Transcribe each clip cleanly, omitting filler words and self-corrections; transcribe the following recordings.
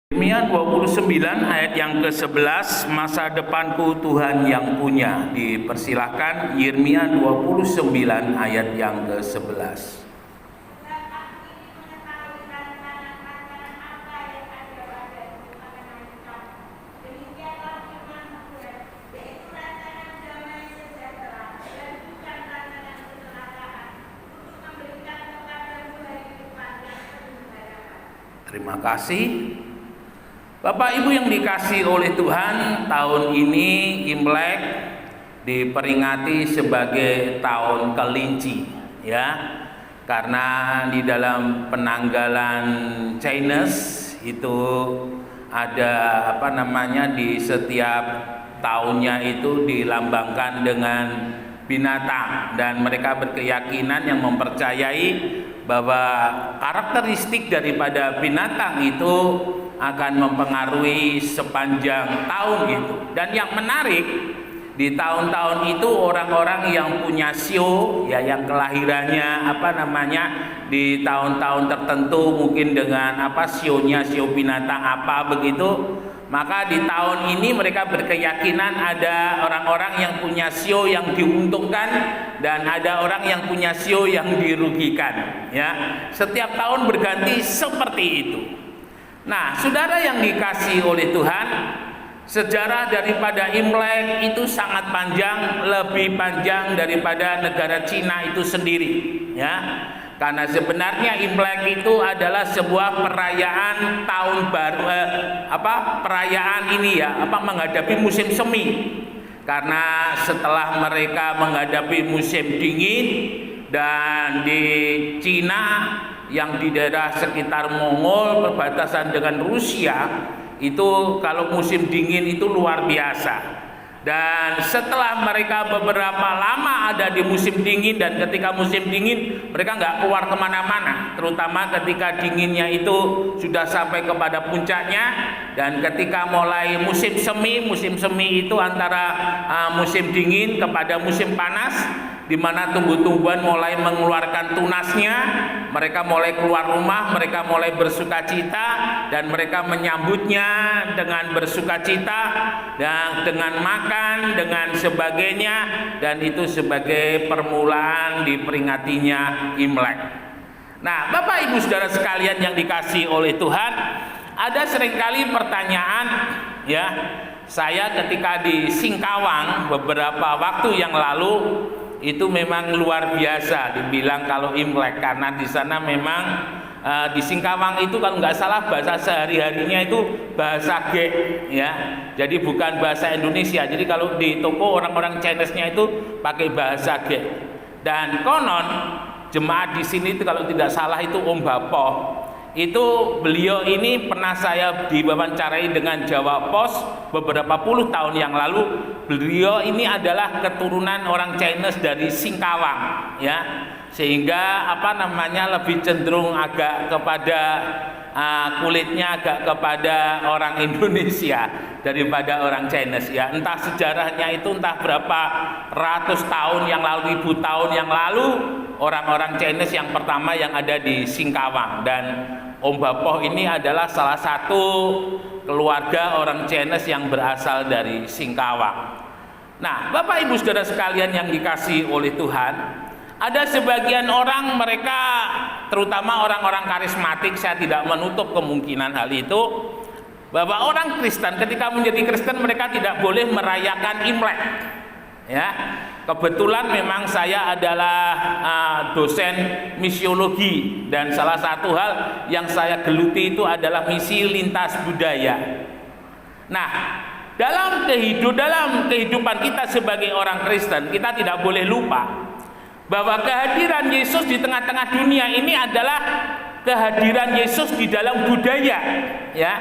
Yeremia 29 ayat yang ke-11, masa depanku Tuhan yang punya. Dipersilahkan Yeremia 29 ayat yang ke-11. Terima kasih. Bapak Ibu yang dikasihi oleh Tuhan, tahun ini Imlek diperingati sebagai tahun kelinci, ya. Karena di dalam penanggalan Chinese itu ada di setiap tahunnya itu dilambangkan dengan binatang, dan mereka berkeyakinan yang mempercayai bahwa karakteristik daripada binatang itu akan mempengaruhi sepanjang tahun itu. Dan yang menarik, di tahun-tahun itu orang-orang yang punya sio, ya, yang kelahirannya di tahun-tahun tertentu, mungkin dengan sionya sio binatang apa begitu, maka di tahun ini mereka berkeyakinan ada orang-orang yang punya sio yang diuntungkan dan ada orang yang punya sio yang dirugikan, ya. Setiap tahun berganti seperti itu. Nah, saudara yang dikasihi oleh Tuhan, sejarah daripada Imlek itu sangat panjang, lebih panjang daripada negara Cina itu sendiri, ya. Karena sebenarnya Imlek itu adalah sebuah perayaan tahun baru, menghadapi musim semi. Karena setelah mereka menghadapi musim dingin, dan di Cina yang di daerah sekitar Mongol berbatasan dengan Rusia itu kalau musim dingin itu luar biasa. Dan setelah mereka beberapa lama ada di musim dingin, dan ketika musim dingin mereka nggak keluar kemana-mana, terutama ketika dinginnya itu sudah sampai kepada puncaknya. Dan ketika mulai musim semi itu antara musim dingin kepada musim panas, di mana tumbuh-tumbuhan mulai mengeluarkan tunasnya, mereka mulai keluar rumah, mereka mulai bersukacita, dan mereka menyambutnya dengan bersukacita dan dengan makan, dengan sebagainya, dan itu sebagai permulaan diperingatinya Imlek. Nah, Bapak Ibu Saudara sekalian yang dikasihi oleh Tuhan, ada seringkali pertanyaan, ya, saya ketika di Singkawang beberapa waktu yang lalu itu memang luar biasa dibilang kalau Imlek, karena di sana memang di Singkawang itu kalau nggak salah bahasa sehari-harinya itu bahasa Ge, ya. Jadi bukan bahasa Indonesia. Jadi kalau di toko orang-orang Chinese-nya itu pakai bahasa Ge. Dan konon jemaat di sini itu kalau tidak salah itu Om Bapo. Itu beliau ini pernah saya diwawancarai dengan Jawa Pos beberapa puluh tahun yang lalu. Beliau ini adalah keturunan orang Chinese dari Singkawang, ya. Sehingga lebih cenderung agak kepada kulitnya agak kepada orang Indonesia daripada orang Chinese, ya. Entah sejarahnya itu entah berapa ratus tahun yang lalu, ribu tahun yang lalu, orang-orang Chinese yang pertama yang ada di Singkawang. Dan Om Bapoh ini adalah salah satu keluarga orang Chinese yang berasal dari Singkawang. Nah, Bapak Ibu Saudara sekalian yang dikasihi oleh Tuhan, ada sebagian orang, mereka terutama orang-orang karismatik, saya tidak menutup kemungkinan hal itu, bahwa orang Kristen ketika menjadi Kristen mereka tidak boleh merayakan Imlek, ya. Kebetulan memang saya adalah dosen misiologi, dan salah satu hal yang saya geluti itu adalah misi lintas budaya. Nah, dalam kehidupan kita sebagai orang Kristen, kita tidak boleh lupa bahwa kehadiran Yesus di tengah-tengah dunia ini adalah kehadiran Yesus di dalam budaya, ya.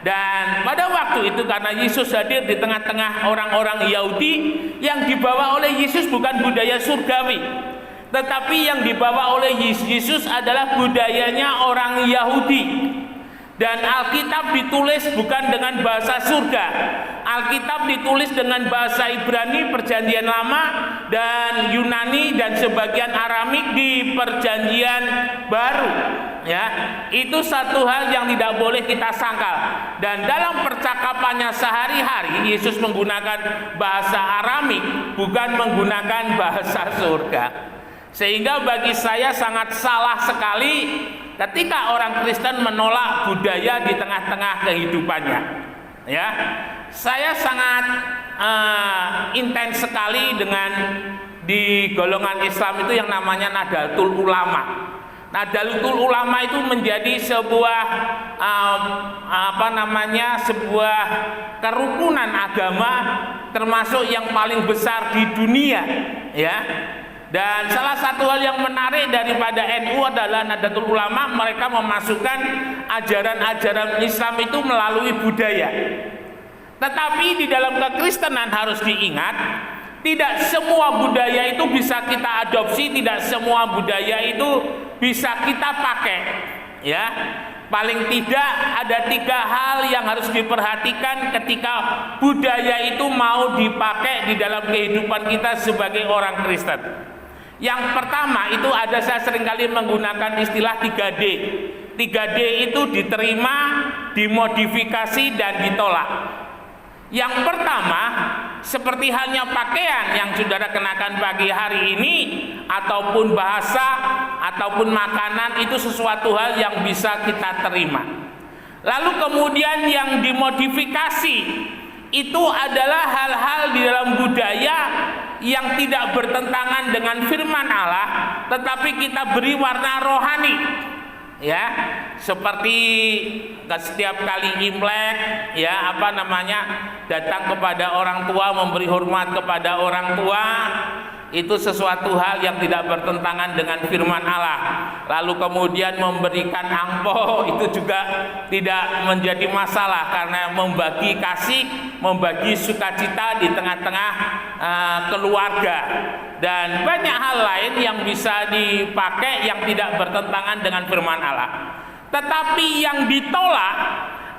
Dan pada waktu itu karena Yesus hadir di tengah-tengah orang-orang Yahudi, yang dibawa oleh Yesus bukan budaya surgawi, tetapi yang dibawa oleh Yesus adalah budayanya orang Yahudi. Dan Alkitab ditulis bukan dengan bahasa surga. Alkitab ditulis dengan bahasa Ibrani Perjanjian Lama dan Yunani dan sebagian Aramik di Perjanjian Baru. Ya, itu satu hal yang tidak boleh kita sangkal. Dan dalam percakapannya sehari-hari Yesus menggunakan bahasa Aramik, bukan menggunakan bahasa surga. Sehingga bagi saya sangat salah sekali ketika orang Kristen menolak budaya di tengah-tengah kehidupannya. Ya, saya sangat intens sekali dengan di golongan Islam itu yang namanya Nahdlatul Ulama. Nahdlatul Ulama itu menjadi sebuah sebuah kerukunan agama termasuk yang paling besar di dunia, ya. Dan salah satu hal yang menarik daripada NU adalah Nahdlatul Ulama, mereka memasukkan ajaran-ajaran Islam itu melalui budaya. Tetapi di dalam kekristenan harus diingat, tidak semua budaya itu bisa kita adopsi, tidak semua budaya itu bisa kita pakai, ya. Paling tidak ada 3 hal yang harus diperhatikan ketika budaya itu mau dipakai di dalam kehidupan kita sebagai orang Kristen. Yang pertama itu saya seringkali menggunakan istilah 3D. 3D itu diterima, dimodifikasi, dan ditolak. Yang pertama, seperti halnya pakaian yang saudara kenakan pagi hari ini, ataupun bahasa, ataupun makanan, itu sesuatu hal yang bisa kita terima. Lalu kemudian yang dimodifikasi, itu adalah hal-hal di dalam budaya yang tidak bertentangan dengan firman Allah, tetapi kita beri warna rohani. Ya, seperti setiap kali Imlek, ya, datang kepada orang tua, memberi hormat kepada orang tua, itu sesuatu hal yang tidak bertentangan dengan firman Allah. Lalu kemudian memberikan angpau itu juga tidak menjadi masalah, karena membagi kasih, membagi sukacita di tengah-tengah keluarga. Dan banyak hal lain yang bisa dipakai yang tidak bertentangan dengan firman Allah. Tetapi yang ditolak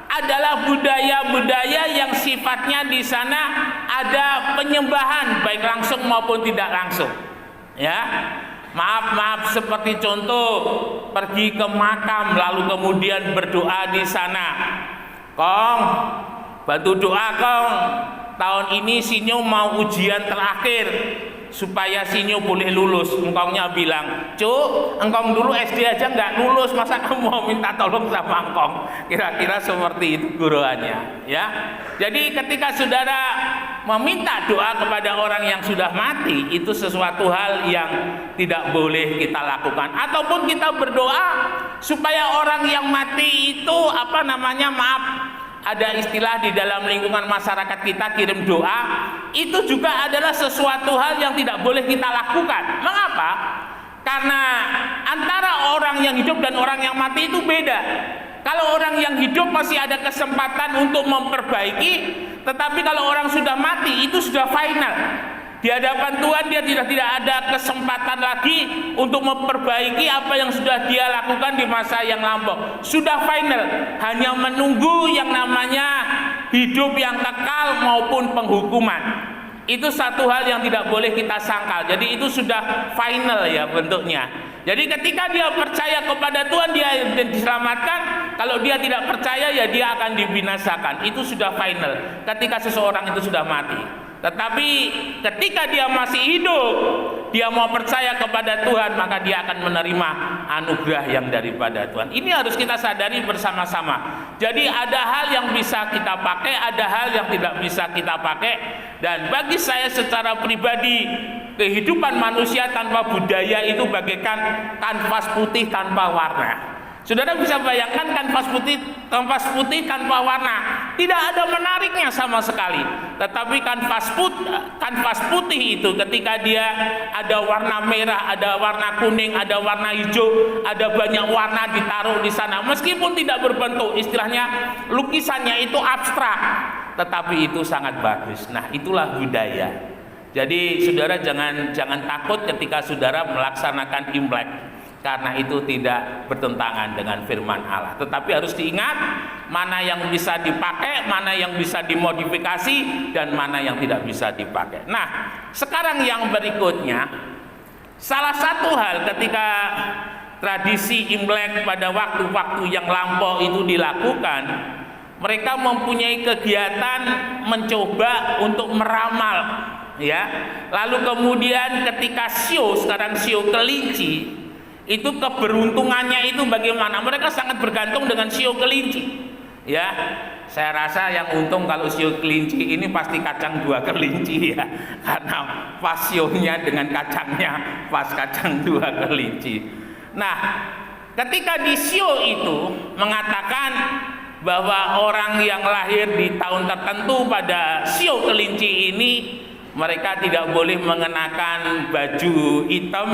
adalah budaya-budaya yang sifatnya di sana ada penyembahan, baik langsung maupun tidak langsung. Ya, maaf seperti contoh pergi ke makam lalu kemudian berdoa di sana. Kong, bantu doa Kong, tahun ini Sinyo mau ujian terakhir supaya Sinyo boleh lulus. Engkongnya bilang, Cuk, engkong dulu SD aja nggak lulus, masa kamu mau minta tolong sama engkong? Kira-kira seperti itu guruannya, ya. Jadi ketika saudara meminta doa kepada orang yang sudah mati, itu sesuatu hal yang tidak boleh kita lakukan. Ataupun kita berdoa supaya orang yang mati itu ada istilah di dalam lingkungan masyarakat kita, kirim doa, itu juga adalah sesuatu hal yang tidak boleh kita lakukan. Mengapa? Karena antara orang yang hidup dan orang yang mati itu beda. Kalau orang yang hidup masih ada kesempatan untuk memperbaiki, tetapi kalau orang sudah mati itu sudah final. Di hadapan Tuhan dia tidak ada kesempatan lagi untuk memperbaiki apa yang sudah dia lakukan di masa yang lampau. Sudah final, hanya menunggu yang namanya hidup yang kekal maupun penghukuman. Itu satu hal yang tidak boleh kita sangkal. Jadi itu sudah final ya bentuknya. Jadi ketika dia percaya kepada Tuhan, dia diselamatkan. Kalau dia tidak percaya, ya dia akan dibinasakan. Itu sudah final ketika seseorang itu sudah mati. Tetapi ketika dia masih hidup, dia mau percaya kepada Tuhan, maka dia akan menerima anugerah yang daripada Tuhan. Ini harus kita sadari bersama-sama. Jadi ada hal yang bisa kita pakai, ada hal yang tidak bisa kita pakai. Dan bagi saya secara pribadi, kehidupan manusia tanpa budaya itu bagaikan kanvas putih tanpa warna. Saudara bisa bayangkan kanvas putih tanpa warna, tidak ada menariknya sama sekali. Tetapi kanvas putih itu ketika dia ada warna merah, ada warna kuning, ada warna hijau, ada banyak warna ditaruh di sana, meskipun tidak berbentuk, istilahnya lukisannya itu abstrak, tetapi itu sangat bagus. Nah, itulah budaya. Jadi saudara jangan takut ketika saudara melaksanakan Imlek. karena itu tidak bertentangan dengan firman Allah. Tetapi harus diingat mana yang bisa dipakai, mana yang bisa dimodifikasi, dan mana yang tidak bisa dipakai. Nah, sekarang yang berikutnya, salah satu hal ketika tradisi Imlek pada waktu-waktu yang lampau itu dilakukan, mereka mempunyai kegiatan mencoba untuk meramal, ya. Lalu kemudian ketika sekarang sio kelinci, itu keberuntungannya itu bagaimana? Mereka sangat bergantung dengan sio kelinci, ya. Saya rasa yang untung kalau sio kelinci ini pasti kacang 2 kelinci, ya, karena pas sionya dengan kacangnya pas kacang 2 kelinci. Nah, ketika di sio itu mengatakan bahwa orang yang lahir di tahun tertentu pada sio kelinci ini, mereka tidak boleh mengenakan baju hitam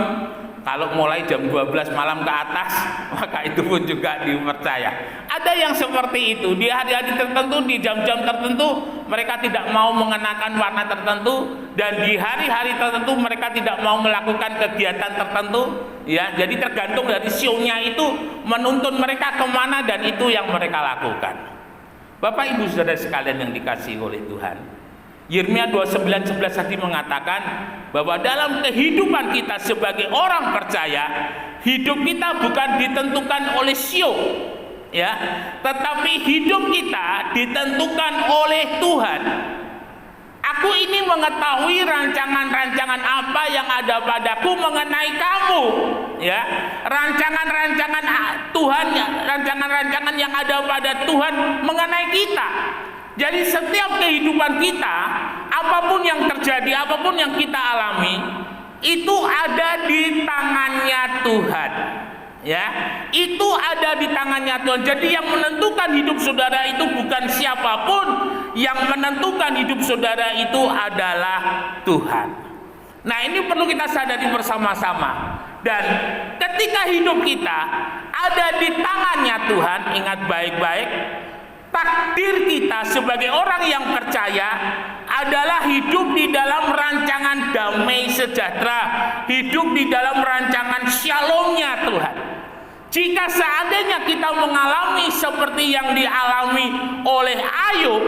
kalau mulai jam 12 malam ke atas, maka itu pun juga dipercaya. Ada yang seperti itu, di hari-hari tertentu, di jam-jam tertentu mereka tidak mau mengenakan warna tertentu, dan di hari-hari tertentu mereka tidak mau melakukan kegiatan tertentu, ya. Jadi tergantung dari sionya itu menuntun mereka kemana, dan itu yang mereka lakukan. Bapak Ibu Saudara sekalian yang dikasihi oleh Tuhan, Yeremia 29:11 tadi mengatakan bahwa dalam kehidupan kita sebagai orang percaya, hidup kita bukan ditentukan oleh sio, ya, tetapi hidup kita ditentukan oleh Tuhan. Aku ini mengetahui rancangan-rancangan apa yang ada padaku mengenai kamu, ya. Rancangan-rancangan Tuhan, rancangan-rancangan yang ada pada Tuhan mengenai kita. Jadi setiap kehidupan kita, apapun yang terjadi, apapun yang kita alami, itu ada di tangannya Tuhan, ya. Itu ada di tangannya Tuhan. Jadi yang menentukan hidup saudara itu bukan siapapun, yang menentukan hidup saudara itu adalah Tuhan. Nah, ini perlu kita sadari bersama-sama. Dan ketika hidup kita ada di tangannya Tuhan, ingat baik-baik, takdir kita sebagai orang yang percaya adalah hidup di dalam rancangan damai sejahtera, hidup di dalam rancangan shalomnya Tuhan. Jika seandainya kita mengalami seperti yang dialami oleh Ayub,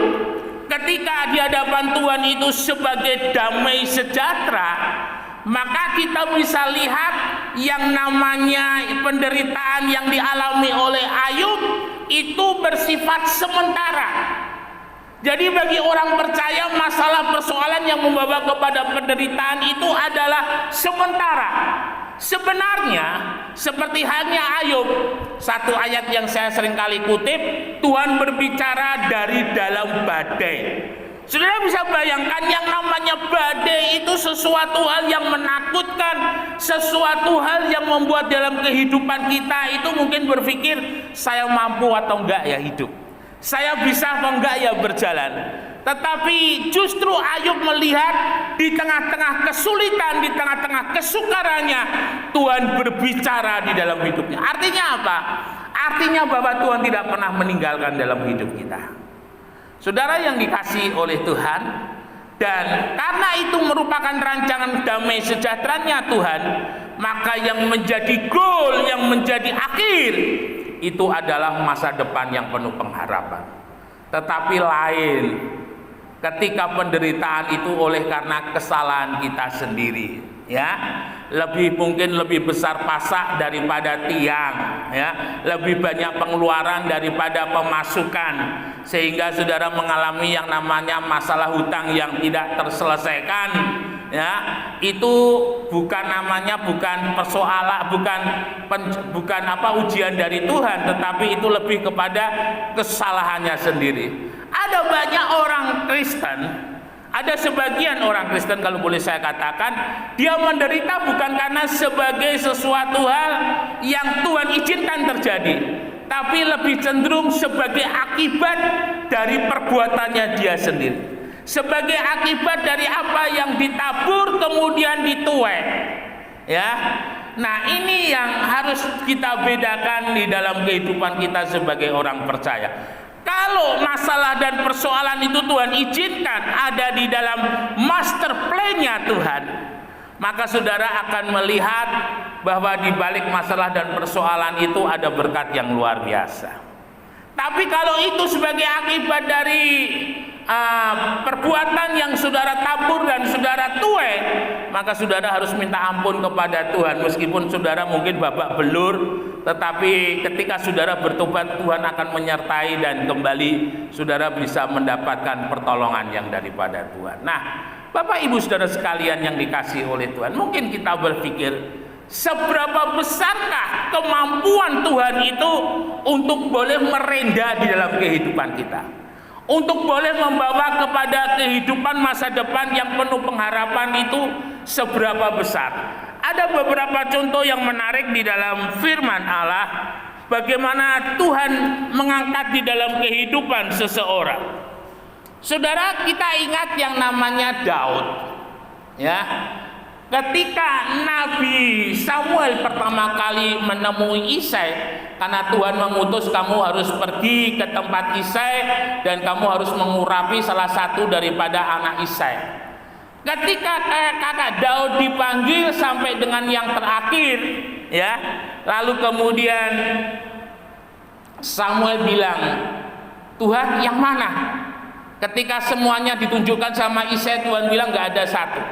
ketika di hadapan Tuhan itu sebagai damai sejahtera, maka kita bisa lihat yang namanya penderitaan yang dialami oleh Ayub itu bersifat sementara. Jadi bagi orang percaya, masalah persoalan yang membawa kepada penderitaan itu adalah sementara. Sebenarnya seperti halnya Ayub, satu ayat yang saya sering kali kutip, Tuhan berbicara dari dalam badai. Saudara bisa bayangkan yang namanya badai itu sesuatu hal yang menakutkan, sesuatu hal yang membuat dalam kehidupan kita itu mungkin berpikir, saya mampu atau enggak ya hidup, saya bisa atau enggak ya berjalan. Tetapi justru Ayub melihat di tengah-tengah kesulitan, di tengah-tengah kesukarannya, Tuhan berbicara di dalam hidupnya. Artinya apa? Artinya bahwa Tuhan tidak pernah meninggalkan dalam hidup kita. Saudara yang dikasihi oleh Tuhan, dan karena itu merupakan rancangan damai sejahteranya Tuhan, maka yang menjadi goal, yang menjadi akhir, itu adalah masa depan yang penuh pengharapan. Tetapi lain ketika penderitaan itu oleh karena kesalahan kita sendiri, ya, mungkin lebih besar pasak daripada tiang, ya, lebih banyak pengeluaran daripada pemasukan, sehingga saudara mengalami yang namanya masalah hutang yang tidak terselesaikan, ya. Itu bukan persoalan, bukan ujian dari Tuhan, tetapi itu lebih kepada kesalahannya sendiri. Ada banyak orang Kristen, ada sebagian orang Kristen kalau boleh saya katakan, dia menderita bukan karena sebagai sesuatu hal yang Tuhan izinkan terjadi, tapi lebih cenderung sebagai akibat dari perbuatannya dia sendiri, sebagai akibat dari apa yang ditabur kemudian dituai, ya. Nah, ini yang harus kita bedakan di dalam kehidupan kita sebagai orang percaya. Kalau masalah dan persoalan itu Tuhan izinkan ada di dalam master plan-nya Tuhan, maka saudara akan melihat bahwa di balik masalah dan persoalan itu ada berkat yang luar biasa. Tapi kalau itu sebagai akibat dari perbuatan yang saudara tabur dan saudara tuai, maka saudara harus minta ampun kepada Tuhan. Meskipun saudara mungkin babak belur, tetapi ketika saudara bertobat, Tuhan akan menyertai dan kembali saudara bisa mendapatkan pertolongan yang daripada Tuhan. Nah, Bapak Ibu Saudara sekalian yang dikasihi oleh Tuhan, mungkin kita berpikir, seberapa besarkah kemampuan Tuhan itu untuk boleh merenda di dalam kehidupan kita, untuk boleh membawa kepada kehidupan masa depan yang penuh pengharapan itu seberapa besar. Ada beberapa contoh yang menarik di dalam firman Allah, bagaimana Tuhan mengangkat di dalam kehidupan seseorang. Saudara, kita ingat yang namanya Daud, ya. Ketika Nabi Samuel pertama kali menemui Isai, karena Tuhan mengutus kamu harus pergi ke tempat Isai dan kamu harus mengurapi salah satu daripada anak Isai. Ketika kakak Daud dipanggil sampai dengan yang terakhir, ya, lalu kemudian Samuel bilang, Tuhan yang mana? Ketika semuanya ditunjukkan sama Isai, Tuhan bilang nggak ada satu.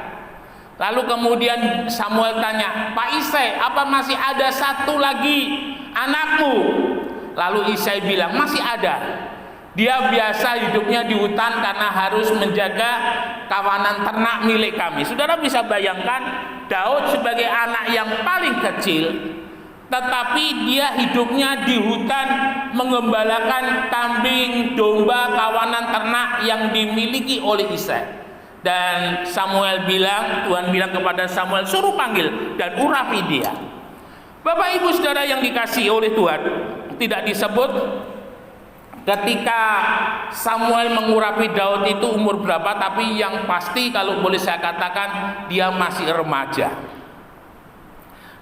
Lalu kemudian Samuel tanya, Pak Isai, apa masih ada satu lagi anakmu? Lalu Isai bilang, masih ada. Dia biasa hidupnya di hutan karena harus menjaga kawanan ternak milik kami. Saudara bisa bayangkan, Daud sebagai anak yang paling kecil, tetapi dia hidupnya di hutan mengembalakan kambing, domba, kawanan ternak yang dimiliki oleh Isai. Dan Samuel bilang, Tuhan bilang kepada Samuel, suruh panggil dan urapi dia. Bapak Ibu Saudara yang dikasihi oleh Tuhan, tidak disebut ketika Samuel mengurapi Daud itu umur berapa, tapi yang pasti kalau boleh saya katakan dia masih remaja.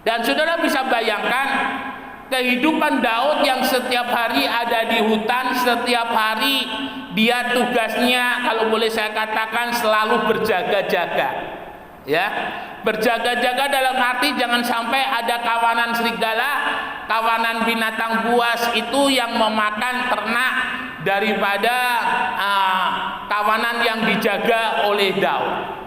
Dan saudara bisa bayangkan kehidupan Daud yang setiap hari ada di hutan, setiap hari dia tugasnya kalau boleh saya katakan selalu berjaga-jaga, ya. Berjaga-jaga dalam arti jangan sampai ada kawanan serigala, kawanan binatang buas itu yang memakan ternak daripada kawanan yang dijaga oleh Daud.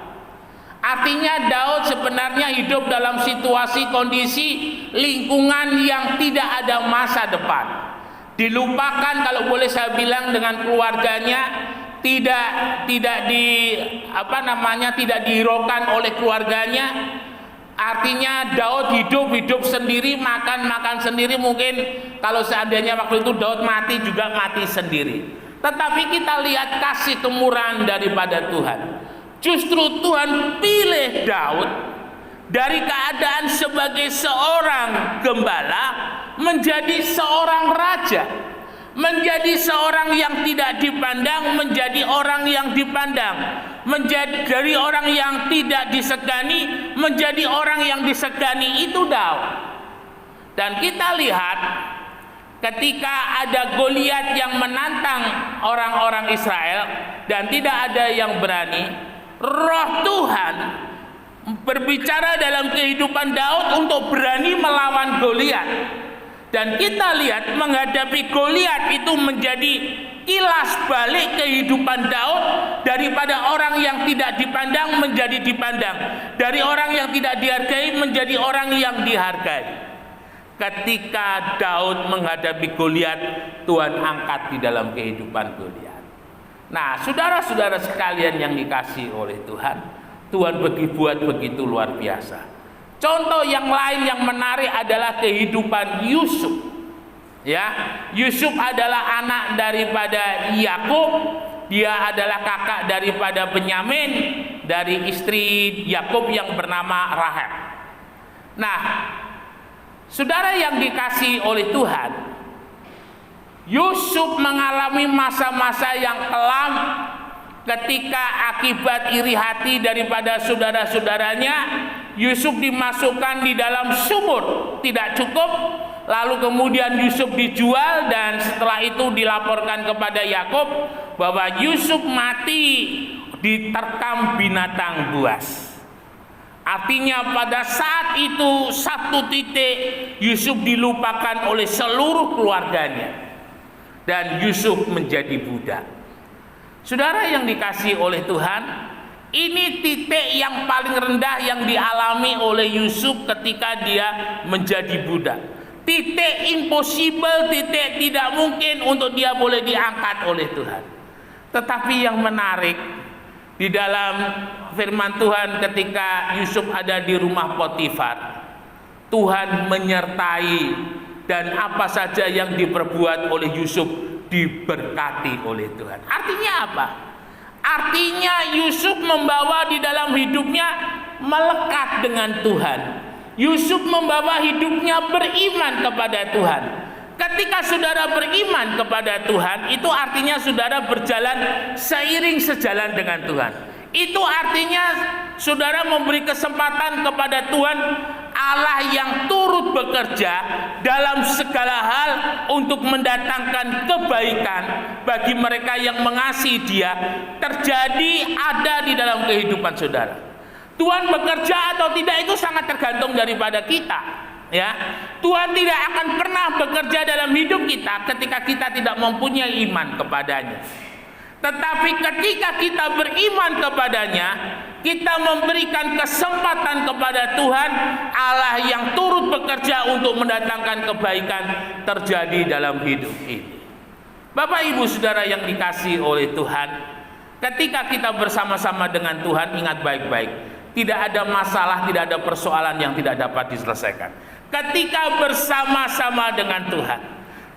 Artinya Daud sebenarnya hidup dalam situasi kondisi lingkungan yang tidak ada masa depan. Dilupakan kalau boleh saya bilang dengan keluarganya, tidak dihiraukan oleh keluarganya. Artinya Daud hidup sendiri, makan sendiri. Mungkin kalau seandainya waktu itu Daud mati juga mati sendiri. Tetapi kita lihat kasih kemurahan daripada Tuhan. Justru Tuhan pilih Daud dari keadaan sebagai seorang gembala menjadi seorang raja, menjadi seorang yang tidak dipandang menjadi orang yang dipandang, menjadi dari orang yang tidak disegani menjadi orang yang disegani. Itu Daud. Dan kita lihat ketika ada Goliat yang menantang orang-orang Israel dan tidak ada yang berani, Roh Tuhan berbicara dalam kehidupan Daud untuk berani melawan Goliat. Dan kita lihat menghadapi Goliat itu menjadi kilas balik kehidupan Daud, daripada orang yang tidak dipandang menjadi dipandang, dari orang yang tidak dihargai menjadi orang yang dihargai. Ketika Daud menghadapi Goliat, Tuhan angkat di dalam kehidupan Goliat. Nah, saudara-saudara sekalian yang dikasihi oleh Tuhan, Tuhan buat begitu luar biasa. Contoh yang lain yang menarik adalah kehidupan Yusuf. Ya, Yusuf adalah anak daripada Yakub. Dia adalah kakak daripada Benyamin, dari istri Yakub yang bernama Rahel. Nah, saudara yang dikasihi oleh Tuhan, Yusuf mengalami masa-masa yang kelam ketika akibat iri hati daripada saudara-saudaranya. Yusuf dimasukkan di dalam sumur, tidak cukup, lalu kemudian Yusuf dijual, dan setelah itu dilaporkan kepada Yakub bahwa Yusuf mati diterkam binatang buas. Artinya pada saat itu satu titik Yusuf dilupakan oleh seluruh keluarganya dan Yusuf menjadi budak. Saudara yang dikasihi oleh Tuhan, ini titik yang paling rendah yang dialami oleh Yusuf ketika dia menjadi budak. Titik impossible, titik tidak mungkin untuk dia boleh diangkat oleh Tuhan. Tetapi yang menarik di dalam firman Tuhan ketika Yusuf ada di rumah Potifar, Tuhan menyertai dan apa saja yang diperbuat oleh Yusuf diberkati oleh Tuhan. Artinya apa? Artinya Yusuf membawa di dalam hidupnya melekat dengan Tuhan. Yusuf membawa hidupnya beriman kepada Tuhan. Ketika saudara beriman kepada Tuhan, itu artinya saudara berjalan seiring sejalan dengan Tuhan. Itu artinya saudara memberi kesempatan kepada Tuhan Allah yang turut bekerja dalam segala hal untuk mendatangkan kebaikan bagi mereka yang mengasihi Dia terjadi ada di dalam kehidupan saudara. Tuhan bekerja atau tidak itu sangat tergantung daripada kita. Ya, Tuhan tidak akan pernah bekerja dalam hidup kita ketika kita tidak mempunyai iman kepadanya. Tetapi ketika kita beriman kepadanya, kita memberikan kesempatan kepada Tuhan Allah yang turut bekerja untuk mendatangkan kebaikan terjadi dalam hidup ini. Bapak Ibu Saudara yang dikasihi oleh Tuhan, ketika kita bersama-sama dengan Tuhan, ingat baik-baik, tidak ada masalah, tidak ada persoalan yang tidak dapat diselesaikan. Ketika bersama-sama dengan Tuhan,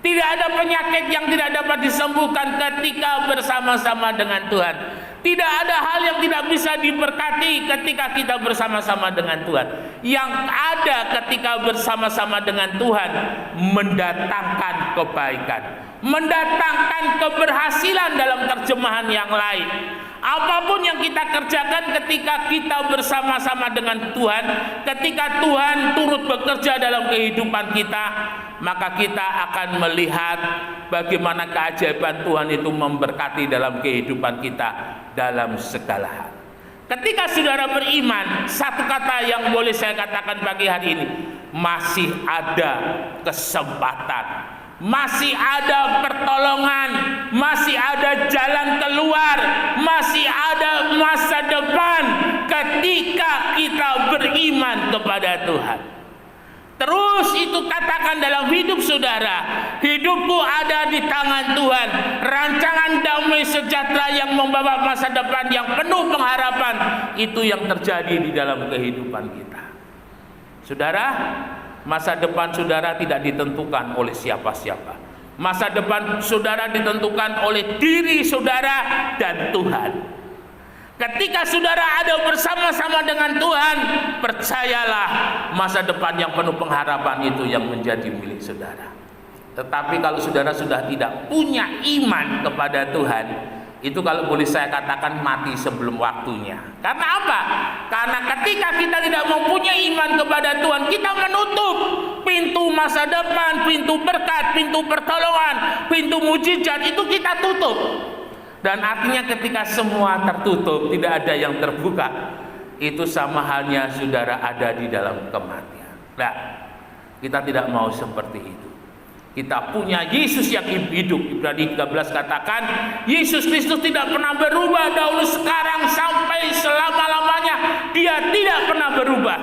tidak ada penyakit yang tidak dapat disembuhkan ketika bersama-sama dengan Tuhan. Tidak ada hal yang tidak bisa diberkati ketika kita bersama-sama dengan Tuhan. Yang ada ketika bersama-sama dengan Tuhan mendatangkan kebaikan, mendatangkan keberhasilan dalam terjemahan yang lain. Apapun yang kita kerjakan ketika kita bersama-sama dengan Tuhan, ketika Tuhan turut bekerja dalam kehidupan kita, maka kita akan melihat bagaimana keajaiban Tuhan itu memberkati dalam kehidupan kita dalam segala hal. Ketika saudara beriman, satu kata yang boleh saya katakan pagi hari ini, masih ada kesempatan, masih ada pertolongan, masih ada jalan keluar, masih ada masa depan ketika kita beriman kepada Tuhan. Terus itu katakan dalam hidup saudara, hidupku ada di tangan Tuhan. Rancangan damai sejahtera yang membawa masa depan yang penuh pengharapan, itu yang terjadi di dalam kehidupan kita. Saudara, masa depan saudara tidak ditentukan oleh siapa-siapa. Masa depan saudara ditentukan oleh diri saudara dan Tuhan. Ketika saudara ada bersama-sama dengan Tuhan, percayalah masa depan yang penuh pengharapan itu yang menjadi milik saudara. Tetapi kalau saudara sudah tidak punya iman kepada Tuhan, itu kalau boleh saya katakan mati sebelum waktunya. Karena apa? Karena ketika kita tidak mempunyai iman kepada Tuhan, kita menutup pintu masa depan, pintu berkat, pintu pertolongan, pintu mujizat, itu kita tutup. Dan artinya ketika semua tertutup, tidak ada yang terbuka, itu sama halnya saudara ada di dalam kematian. Nah, kita tidak mau seperti itu. Kita punya Yesus yang hidup. Ibrani 13 katakan, Yesus Kristus tidak pernah berubah dahulu, sekarang, sampai selama-lamanya. Dia tidak pernah berubah.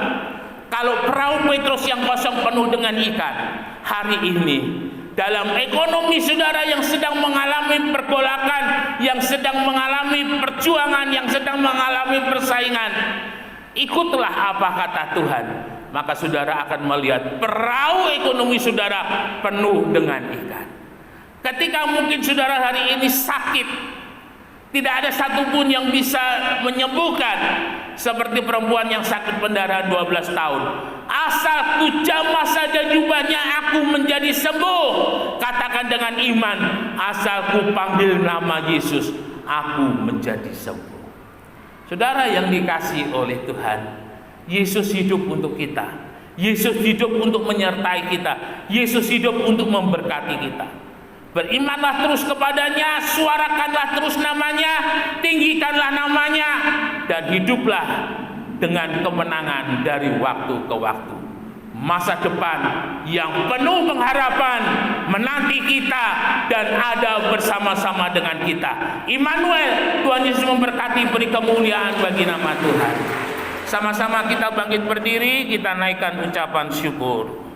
Kalau perahu Petrus yang kosong penuh dengan ikan, hari ini dalam ekonomi saudara yang sedang mengalami pergolakan, yang sedang mengalami perjuangan, yang sedang mengalami persaingan, ikutlah apa kata Tuhan. Maka saudara akan melihat perahu ekonomi saudara penuh dengan ikan. Ketika mungkin saudara hari ini sakit, tidak ada satupun yang bisa menyembuhkan, seperti perempuan yang sakit pendarahan 12 tahun. Asal ku jamah saja jubahnya, aku menjadi sembuh. Katakan dengan iman, asal ku panggil nama Yesus, aku menjadi sembuh. Saudara yang dikasihi oleh Tuhan, Yesus hidup untuk kita. Yesus hidup untuk menyertai kita. Yesus hidup untuk memberkati kita. Berimanlah terus kepadanya, suarakanlah terus namanya, tinggikanlah namanya, dan hiduplah dengan kemenangan dari waktu ke waktu. Masa depan yang penuh pengharapan menanti kita dan ada bersama-sama dengan kita. Immanuel, Tuhan Yesus memberkati, beri kemuliaan bagi nama Tuhan. Sama-sama kita bangkit berdiri, kita naikkan ucapan syukur.